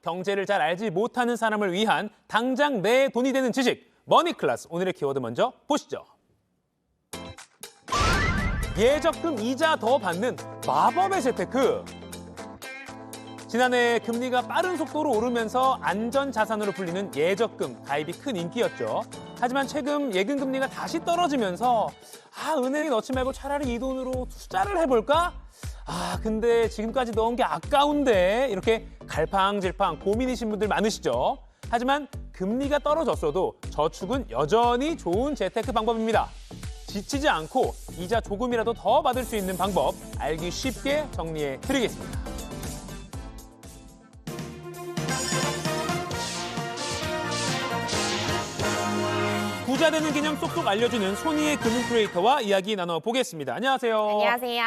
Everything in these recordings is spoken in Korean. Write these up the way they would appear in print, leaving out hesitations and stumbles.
경제를 잘 알지 못하는 사람을 위한 당장 내 돈이 되는 지식, 머니클래스. 오늘의 키워드 먼저 보시죠. 예적금 이자 더 받는 마법의 재테크. 지난해 금리가 빠른 속도로 오르면서 안전자산으로 불리는 예적금 가입이 큰 인기였죠. 하지만 최근 예금금리가 다시 떨어지면서 은행에 넣지 말고 차라리 이 돈으로 투자를 해볼까? 근데 지금까지 넣은 게 아까운데 이렇게 갈팡질팡 고민이신 분들 많으시죠? 하지만 금리가 떨어졌어도 저축은 여전히 좋은 재테크 방법입니다. 지치지 않고 이자 조금이라도 더 받을 수 있는 방법 알기 쉽게 정리해 드리겠습니다. 부자 되는 개념 쏙쏙 알려주는 손희의 금융 크리에이터와 이야기 나눠보겠습니다. 안녕하세요. 안녕하세요.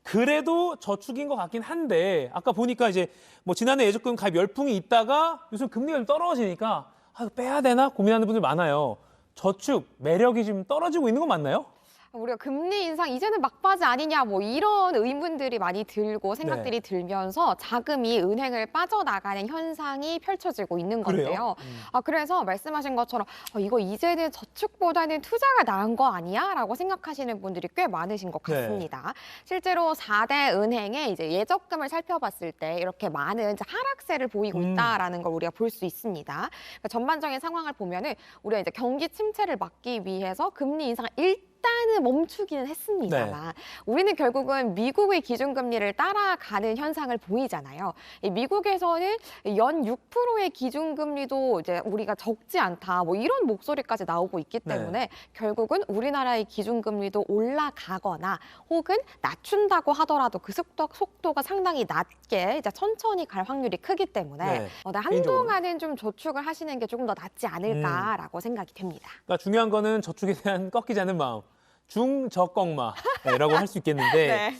그래도 저축인 것 같긴 한데 아까 보니까 이제 뭐 지난해 예적금 가입 열풍이 있다가 요즘 금리가 좀 떨어지니까 이거 빼야 되나 고민하는 분들 많아요. 저축 매력이 좀 떨어지고 있는 건 맞나요? 우리가 금리 인상 이제는 막바지 아니냐 뭐 이런 의문들이 많이 들고 생각들이 들면서 자금이 은행을 빠져나가는 현상이 펼쳐지고 있는 건데요. 그래서 말씀하신 것처럼 이거 이제는 저축보다는 투자가 나은 거 아니야? 라고 생각하시는 분들이 꽤 많으신 것 같습니다. 실제로 4대 은행의 이제 예적금을 살펴봤을 때 이렇게 많은 이제 하락세를 보이고 있다라는 걸 우리가 볼 수 있습니다. 그러니까 전반적인 상황을 보면은 우리가 이제 경기 침체를 막기 위해서 금리 인상을 일단은 멈추기는 했습니다만 우리는 결국은 미국의 기준금리를 따라가는 현상을 보이잖아요. 미국에서는 연 6%의 기준금리도 이제 우리가 적지 않다 뭐 이런 목소리까지 나오고 있기 때문에 결국은 우리나라의 기준금리도 올라가거나 혹은 낮춘다고 하더라도 그 속도가 상당히 낮게 이제 천천히 갈 확률이 크기 때문에 한동안은 좀 저축을 하시는 게 조금 더 낫지 않을까라고 생각이 됩니다. 그러니까 중요한 거는 저축에 대한 꺾이지 않는 마음. 중저꺾마라고 할 수 있겠는데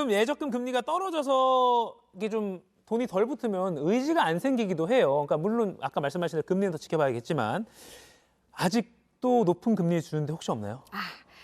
예적금 금리가 떨어져서 이게 좀 돈이 덜 붙으면 의지가 안 생기기도 해요. 그러니까 물론 아까 말씀하신 대로 금리는 더 지켜봐야겠지만 아직도 높은 금리 주는데 혹시 없나요?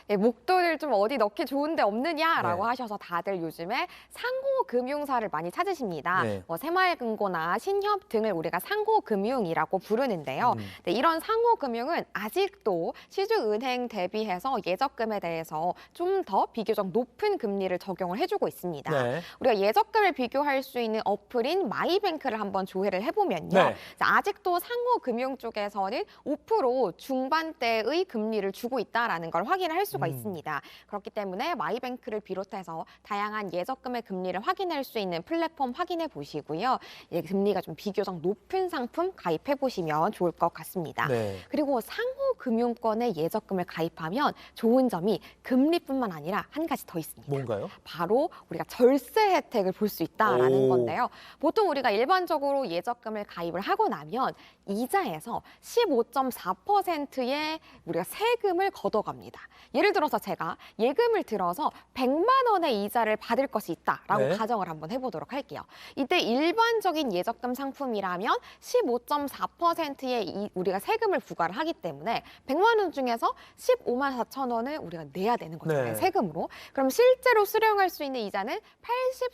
목돈을 좀 어디 넣기 좋은 데 없느냐라고 하셔서 다들 요즘에 상호금융사를 많이 찾으십니다. 뭐 새마을금고나 신협 등을 우리가 상호금융이라고 부르는데요. 이런 상호금융은 아직도 시중은행 대비해서 예적금에 대해서 좀 더 비교적 높은 금리를 적용을 해주고 있습니다. 우리가 예적금을 비교할 수 있는 어플인 마이뱅크를 한번 조회를 해보면요. 아직도 상호금융 쪽에서는 5% 중반대의 금리를 주고 있다는 걸 확인을 할 수가 있습니다. 그렇기 때문에 마이뱅크를 비롯해서 다양한 예적금의 금리를 확인할 수 있는 플랫폼 확인해 보시고요. 금리가 좀 비교적 높은 상품 가입해 보시면 좋을 것 같습니다. 그리고 상호금융권의 예적금을 가입하면 좋은 점이 금리뿐만 아니라 한 가지 더 있습니다. 뭔가요? 바로 우리가 절세 혜택을 볼 수 있다라는 건데요. 보통 우리가 일반적으로 예적금을 가입을 하고 나면 이자에서 15.4%의 우리가 세금을 걷어갑니다. 예를 들어서 제가 예금을 들어서 100만 원의 이자를 받을 것이 있다라고 가정을 한번 해보도록 할게요. 이때 일반적인 예적금 상품이라면 15.4%의 우리가 세금을 부과를 하기 때문에 100만 원 중에서 15만 4천 원을 우리가 내야 되는 거잖아요. 세금으로. 그럼 실제로 수령할 수 있는 이자는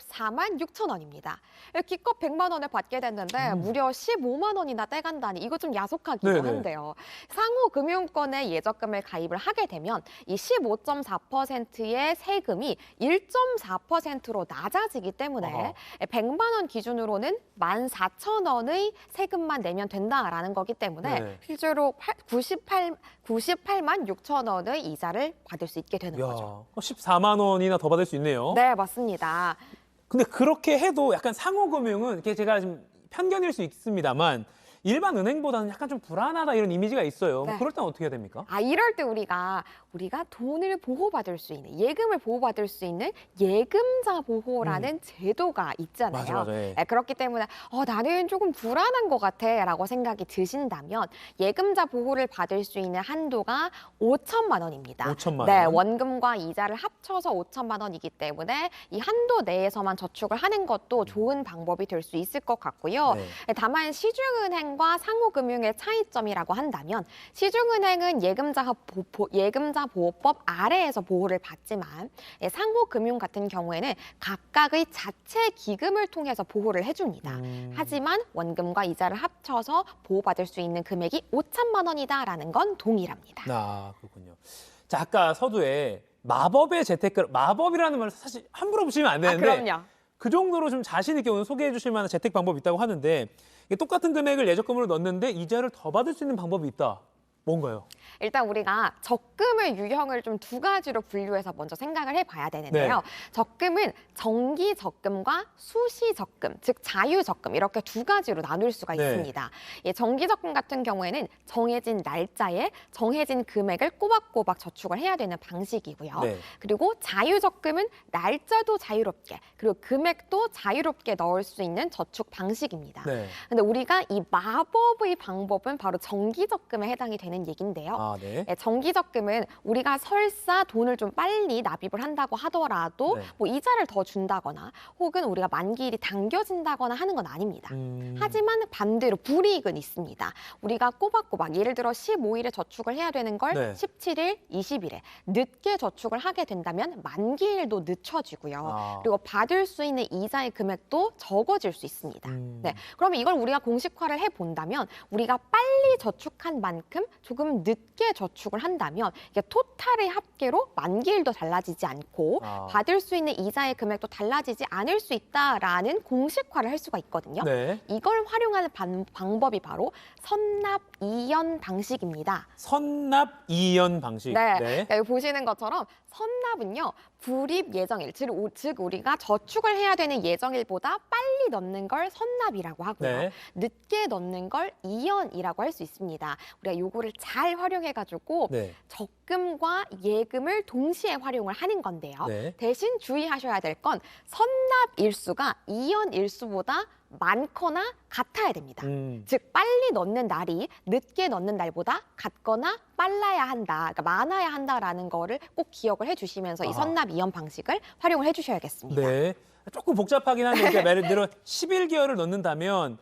84만 6천 원입니다. 기껏 100만 원을 받게 됐는데 무려 15만 원이나 떼간다니 이거 좀 야속하기도 한데요. 상호금융권의 예적금을 가입을 하게 되면 이 15.4%의 세금이 1.4%로 낮아지기 때문에 100만 원 기준으로는 14,000원의 세금만 내면 된다라는 거기 때문에 실제로 98만 6천 원의 이자를 받을 수 있게 되는 거죠. 14만 원이나 더 받을 수 있네요. 네, 맞습니다. 근데 그렇게 해도 약간 상호금융은 제가 좀 편견일 수 있습니다만 일반 은행보다는 약간 좀 불안하다 이런 이미지가 있어요. 그럴 땐 어떻게 해야 됩니까? 이럴 때 우리가 돈을 보호받을 수 있는, 예금을 보호받을 수 있는 예금자 보호라는 제도가 있잖아요. 맞아요. 그렇기 때문에 나는 조금 불안한 것 같아 라고 생각이 드신다면 예금자 보호를 받을 수 있는 한도가 5천만 원입니다. 5천만 원? 원금과 이자를 합쳐서 5천만 원이기 때문에 이 한도 내에서만 저축을 하는 것도 좋은 방법이 될 수 있을 것 같고요. 다만 시중은행 예금과 상호금융의 차이점이라고 한다면 시중은행은 예금자 보호법 아래에서 보호를 받지만 상호금융 같은 경우에는 각각의 자체 기금을 통해서 보호를 해줍니다. 하지만 원금과 이자를 합쳐서 보호받을 수 있는 금액이 5천만 원이다라는 건 동일합니다. 아, 그렇군요. 자, 아까 서두에 마법의 재테크, 마법이라는 말을 사실 함부로 붙이면 안 되는데 그럼요. 그 정도로 좀 자신 있게 오늘 소개해 주실 만한 재테크 방법이 있다고 하는데 이게 똑같은 금액을 예적금으로 넣었는데 이자를 더 받을 수 있는 방법이 있다. 뭔가요? 일단 우리가 적금의 유형을 좀 두 가지로 분류해서 먼저 생각을 해봐야 되는데요. 네. 적금은 정기 적금과 수시 적금, 즉 자유 적금 이렇게 두 가지로 나눌 수가 네. 있습니다. 정기 적금 같은 경우에는 정해진 날짜에 정해진 금액을 꼬박꼬박 저축을 해야 되는 방식이고요. 네. 그리고 자유 적금은 날짜도 자유롭게 그리고 금액도 자유롭게 넣을 수 있는 저축 방식입니다. 네. 근데 우리가 이 마법의 방법은 바로 정기 적금에 해당이 되는 얘기인데요. 아, 네. 정기 적금은 우리가 설사 돈을 좀 빨리 납입을 한다고 하더라도 네. 뭐 이자를 더 준다거나 혹은 우리가 만기일이 당겨진다거나 하는 건 아닙니다. 하지만 반대로 불이익은 있습니다. 우리가 꼬박꼬박 예를 들어 15일에 저축을 해야 되는 걸 네. 17일, 20일에 늦게 저축을 하게 된다면 만기일도 늦춰지고요. 아. 그리고 받을 수 있는 이자의 금액도 적어질 수 있습니다. 네, 그러면 이걸 우리가 공식화를 해본다면 우리가 빨리 저축한 만큼 조금 늦게 저축을 한다면 이게 토탈의 합계로 만기일도 달라지지 않고 아. 받을 수 있는 이자의 금액도 달라지지 않을 수 있다라는 공식화를 할 수가 있거든요. 네. 이걸 활용하는 방법이 바로 선납 이연 방식입니다. 선납 이연 방식. 네. 여기 보시는 것처럼 선납은요, 불입 예정일, 즉 우리가 저축을 해야 되는 예정일보다 빨리 넣는 걸 선납이라고 하고요. 네. 늦게 넣는 걸 이연이라고 할 수 있습니다. 우리가 요거를 잘 활용해가지고 네. 적금과 예금을 동시에 활용을 하는 건데요. 네. 대신 주의하셔야 될 건 선납 일수가 이연 일수보다 많거나 같아야 됩니다. 즉 빨리 넣는 날이 늦게 넣는 날보다 같거나 빨라야 한다, 그러니까 많아야 한다라는 거를 꼭 기억을 해주시면서 이 아하. 선납 이연 방식을 활용을 해주셔야겠습니다. 네. 조금 복잡하긴 한데 그러니까 예를 들어 11개월을 넣는다면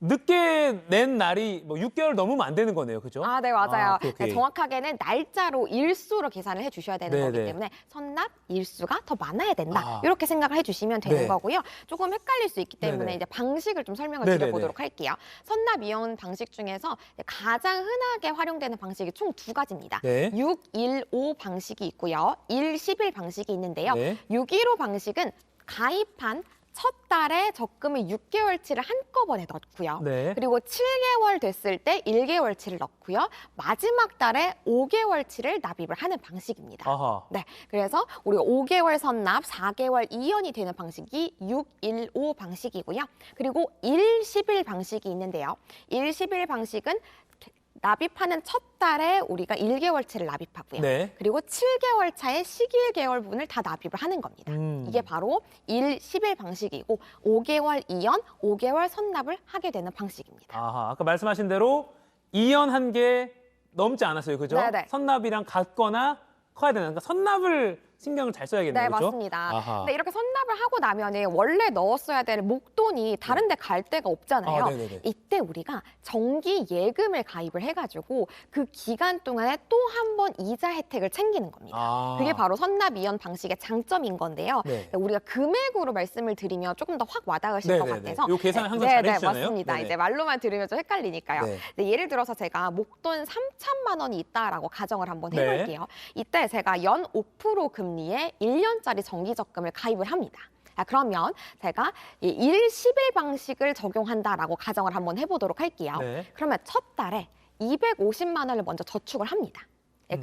늦게 낸 날이 뭐 6개월 넘으면 안 되는 거네요. 그죠? 아, 네, 맞아요. 오케이. 정확하게는 날짜로 일수로 계산을 해주셔야 되는 네네. 거기 때문에 선납 일수가 더 많아야 된다. 아. 이렇게 생각을 해주시면 되는 네. 거고요. 조금 헷갈릴 수 있기 때문에 네네. 이제 방식을 좀 설명을 네네네. 드려보도록 할게요. 선납 이연 방식 중에서 가장 흔하게 활용되는 방식이 총 두 가지입니다. 네. 615 방식이 있고요. 111 방식이 있는데요. 네. 615 방식은 가입한 첫 달에 적금을 6개월치를 한꺼번에 넣고요. 네. 그리고 7개월 됐을 때 1개월치를 넣고요. 마지막 달에 5개월치를 납입을 하는 방식입니다. 아하. 네, 그래서 우리가 5개월 선납, 4개월 이연이 되는 방식이 615 방식이고요. 그리고 111 방식이 있는데요. 111 방식은 납입하는 첫 달에 우리가 1개월치를 납입하고요. 네. 그리고 7개월 차에 11개월분을 다 납입을 하는 겁니다. 이게 바로 111 방식이고 5개월 이연, 5개월 선납을 하게 되는 방식입니다. 아하. 아까 말씀하신 대로 이연 한 개 넘지 않았어요. 그죠? 네네. 선납이랑 같거나 커야 되는. 그러니까 선납을 신경을 잘 써야겠네요. 네, 그렇죠? 맞습니다. 아하. 근데 이렇게 선납을 하고 나면은 원래 넣었어야 될 목돈이 다른 데 갈 데가 없잖아요. 아, 네네네. 이때 우리가 정기 예금을 가입을 해가지고 그 기간 동안에 또 한 번 이자 혜택을 챙기는 겁니다. 아. 그게 바로 선납 이연 방식의 장점인 건데요. 네. 우리가 금액으로 말씀을 드리면 조금 더 확 와닿으실 것 네네네. 같아서 요 계산 항상 네, 잘해주잖아요. 맞습니다. 네네. 이제 말로만 들으면 좀 헷갈리니까요. 네. 네, 예를 들어서 제가 목돈 3천만 원이 있다라고 가정을 한번 네. 해볼게요. 이때 제가 연 5% 금리에 1년짜리 정기 적금을 가입을 합니다. 그러면 제가 1-11 방식을 적용한다라고 가정을 한번 해보도록 할게요. 네. 그러면 첫 달에 250만 원을 먼저 저축을 합니다.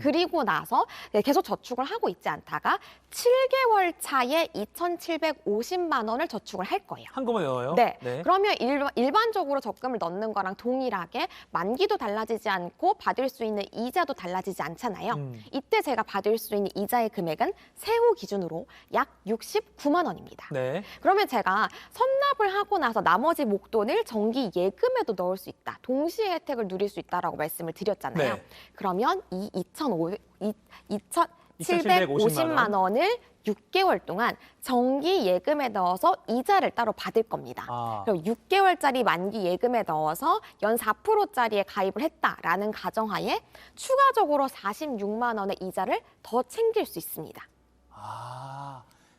그리고 나서 계속 저축을 하고 있지 않다가 7개월 차에 2,750만 원을 저축을 할 거예요. 한꺼번에 넣어요? 네. 그러면 일반적으로 적금을 넣는 거랑 동일하게 만기도 달라지지 않고 받을 수 있는 이자도 달라지지 않잖아요. 이때 제가 받을 수 있는 이자의 금액은 세후 기준으로 약 69만 원입니다. 네. 그러면 제가 선납을 하고 나서 나머지 목돈을 정기 예금에도 넣을 수 있다. 동시에 혜택을 누릴 수 있다라고 말씀을 드렸잖아요. 네. 그러면 이 750만 원을 6개월 동안 정기 예금에 넣어서 이자를 따로 받을 겁니다. 그리고 6개월짜리 만기 예금에 넣어서 연 4%짜리에 가입을 했다라는 가정하에 추가적으로 46만 원의 이자를 더 챙길 수 있습니다.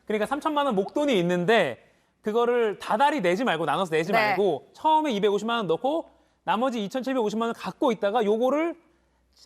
그러니까 3천만 원 목돈이 있는데 그거를 다달이 내지 말고 나눠서 내지 네. 말고 처음에 250만 원 넣고 나머지 2,750만 원 갖고 있다가 요거를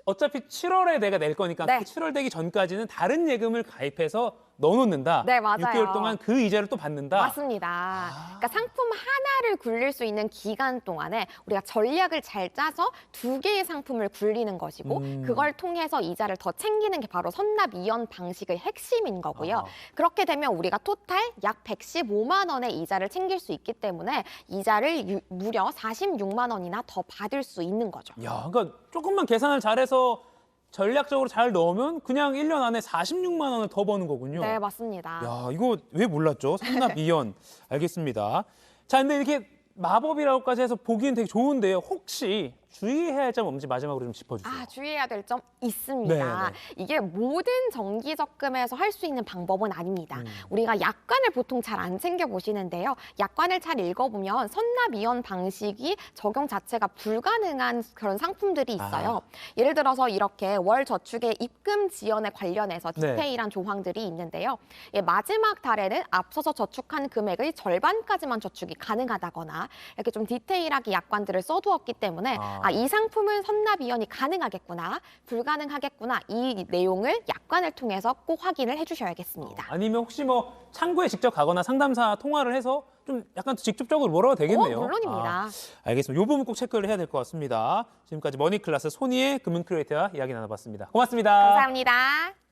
어차피 7월에 내가 낼 거니까 네. 그 7월 되기 전까지는 다른 예금을 가입해서 넣어놓는다. 네, 맞아요. 6개월 동안 그 이자를 또 받는다. 맞습니다. 그러니까 상품 하나를 굴릴 수 있는 기간 동안에 우리가 전략을 잘 짜서 2개의 상품을 굴리는 것이고 그걸 통해서 이자를 더 챙기는 게 바로 선납 이연 방식의 핵심인 거고요. 그렇게 되면 우리가 토탈 약 115만 원의 이자를 챙길 수 있기 때문에 이자를 무려 46만 원이나 더 받을 수 있는 거죠. 야, 그러니까 조금만 계산을 잘해서 전략적으로 잘 넣으면 그냥 1년 안에 46만 원을 더 버는 거군요. 네, 맞습니다. 야, 이거 왜 몰랐죠? 선납 이연. 알겠습니다. 자, 근데 이렇게 마법이라고까지 해서 보기엔 되게 좋은데요. 혹시 주의해야 할 점 없는지 마지막으로 좀 짚어주세요. 주의해야 될 점 있습니다. 네. 이게 모든 정기적금에서 할 수 있는 방법은 아닙니다. 우리가 약관을 보통 잘 안 챙겨 보시는데요. 약관을 잘 읽어보면 선납이연 방식이 적용 자체가 불가능한 그런 상품들이 있어요. 예를 들어서 이렇게 월 저축의 입금 지연에 관련해서 디테일한 조항들이 있는데요. 마지막 달에는 앞서서 저축한 금액의 절반까지만 저축이 가능하다거나 이렇게 좀 디테일하게 약관들을 써두었기 때문에 이 상품은 선납이연이 가능하겠구나, 불가능하겠구나 이 내용을 약관을 통해서 꼭 확인을 해주셔야겠습니다. 아니면 혹시 뭐 창구에 직접 가거나 상담사 통화를 해서 좀 약간 직접적으로 물어도 되겠네요. 물론입니다. 알겠습니다. 이 부분 꼭 체크를 해야 될 것 같습니다. 지금까지 머니클래스 손희의 금융 크리에이터와 이야기 나눠봤습니다. 고맙습니다. 감사합니다.